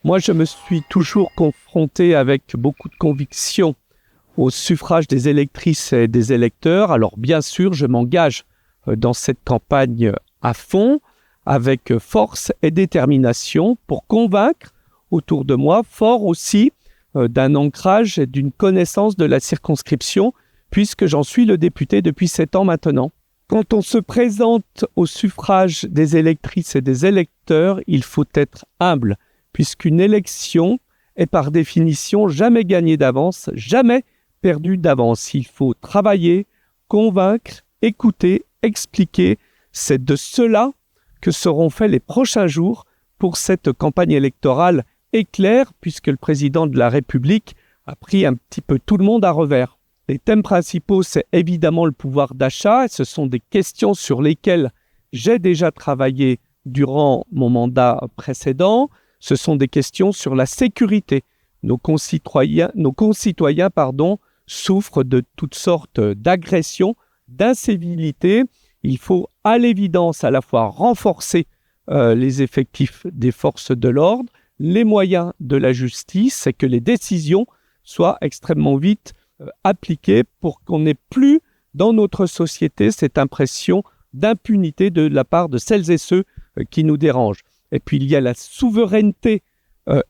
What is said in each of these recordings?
Moi, je me suis toujours confronté avec beaucoup de conviction au suffrage des électrices et des électeurs. Alors, bien sûr, je m'engage dans cette campagne à fond, avec force et détermination, pour convaincre autour de moi, fort aussi d'un ancrage et d'une connaissance de la circonscription, puisque j'en suis le député depuis 7 ans maintenant. Quand on se présente au suffrage des électrices et des électeurs, il faut être humble, puisqu'une élection est par définition jamais gagnée d'avance, jamais perdue d'avance. Il faut travailler, convaincre, écouter, expliquer. C'est de cela que seront faits les prochains jours pour cette campagne électorale éclair, puisque le président de la République a pris un petit peu tout le monde à revers. Les thèmes principaux, c'est évidemment le pouvoir d'achat. Ce sont des questions sur lesquelles j'ai déjà travaillé durant mon mandat précédent. Ce sont des questions sur la sécurité. Nos concitoyens, souffrent de toutes sortes d'agressions, d'incivilités. Il faut à l'évidence à la fois renforcer les effectifs des forces de l'ordre, les moyens de la justice et que les décisions soient extrêmement vite appliquées pour qu'on n'ait plus dans notre société cette impression d'impunité de la part de celles et ceux qui nous dérangent. Et puis il y a la souveraineté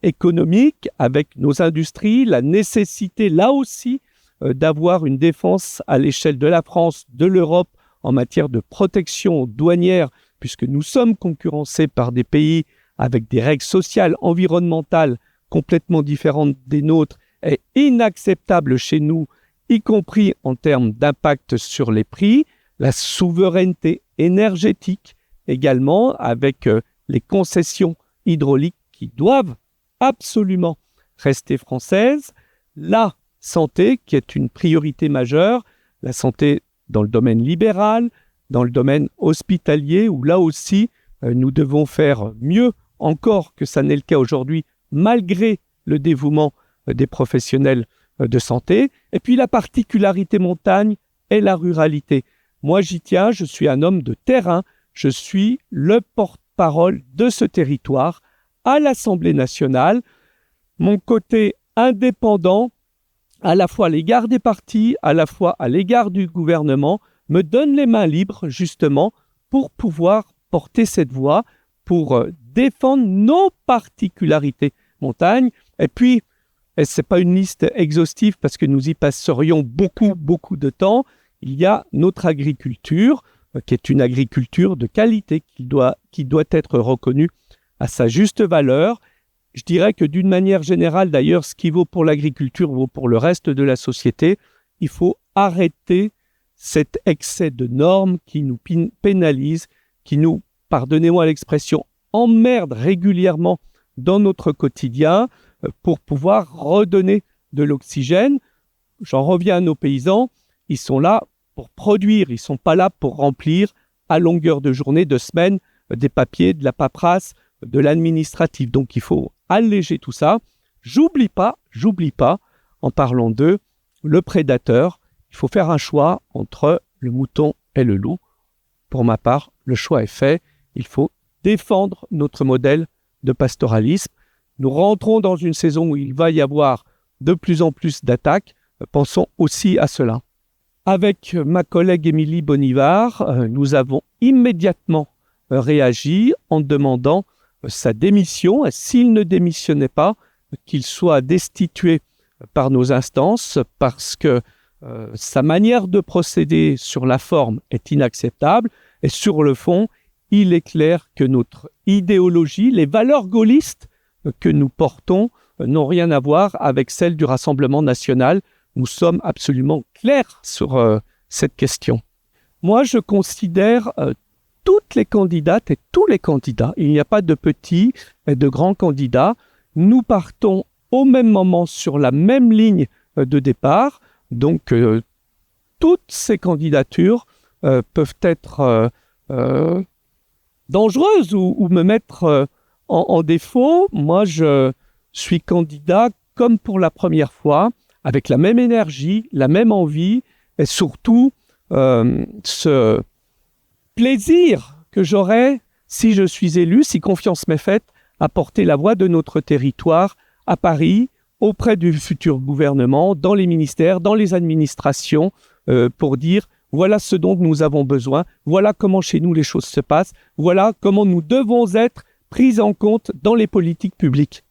économique avec nos industries, la nécessité là aussi d'avoir une défense à l'échelle de la France, de l'Europe en matière de protection douanière, puisque nous sommes concurrencés par des pays avec des règles sociales, environnementales complètement différentes des nôtres et inacceptables chez nous, y compris en termes d'impact sur les prix, la souveraineté énergétique également avec les concessions hydrauliques qui doivent absolument rester françaises, la santé qui est une priorité majeure, la santé dans le domaine libéral, dans le domaine hospitalier où là aussi nous devons faire mieux encore que ça n'est le cas aujourd'hui, malgré le dévouement des professionnels de santé. Et puis la particularité montagne est la ruralité. Moi, j'y tiens, je suis un homme de terrain, je suis le porte-parole de ce territoire à l'Assemblée nationale. Mon côté indépendant, à la fois à l'égard des partis, à la fois à l'égard du gouvernement, me donne les mains libres, justement, pour pouvoir porter cette voix, pour défendre nos particularités montagne. Et puis, ce n'est pas une liste exhaustive parce que nous y passerions beaucoup de temps. Il y a notre agriculture, qui est une agriculture de qualité, qui doit être reconnue à sa juste valeur. Je dirais que d'une manière générale, d'ailleurs, ce qui vaut pour l'agriculture vaut pour le reste de la société. Il faut arrêter cet excès de normes qui nous pénalise, qui nous, pardonnez-moi l'expression, emmerde régulièrement dans notre quotidien pour pouvoir redonner de l'oxygène. J'en reviens à nos paysans, ils sont là pour produire, ils ne sont pas là pour remplir à longueur de journée, de semaine, des papiers, de la paperasse, de l'administratif. Donc il faut alléger tout ça. J'oublie pas, en parlant d'eux, le prédateur. Il faut faire un choix entre le mouton et le loup. Pour ma part, le choix est fait. Il faut défendre notre modèle de pastoralisme. Nous rentrons dans une saison où il va y avoir de plus en plus d'attaques. Pensons aussi à cela. Avec ma collègue Émilie Bonivard, nous avons immédiatement réagi en demandant sa démission. Et s'il ne démissionnait pas, qu'il soit destitué par nos instances parce que sa manière de procéder sur la forme est inacceptable et sur le fond, il est clair que notre idéologie, les valeurs gaullistes que nous portons n'ont rien à voir avec celles du Rassemblement national. Nous sommes absolument clairs sur cette question. Moi, je considère toutes les candidates et tous les candidats. Il n'y a pas de petits et de grands candidats. Nous partons au même moment sur la même ligne de départ. Donc, toutes ces candidatures peuvent être dangereuses ou me mettre en défaut. Moi, je suis candidat comme pour la première fois, avec la même énergie, la même envie et surtout ce plaisir que j'aurai, si je suis élu, si confiance m'est faite, à porter la voix de notre territoire à Paris, auprès du futur gouvernement, dans les ministères, dans les administrations, pour dire voilà ce dont nous avons besoin, voilà comment chez nous les choses se passent, voilà comment nous devons être pris en compte dans les politiques publiques.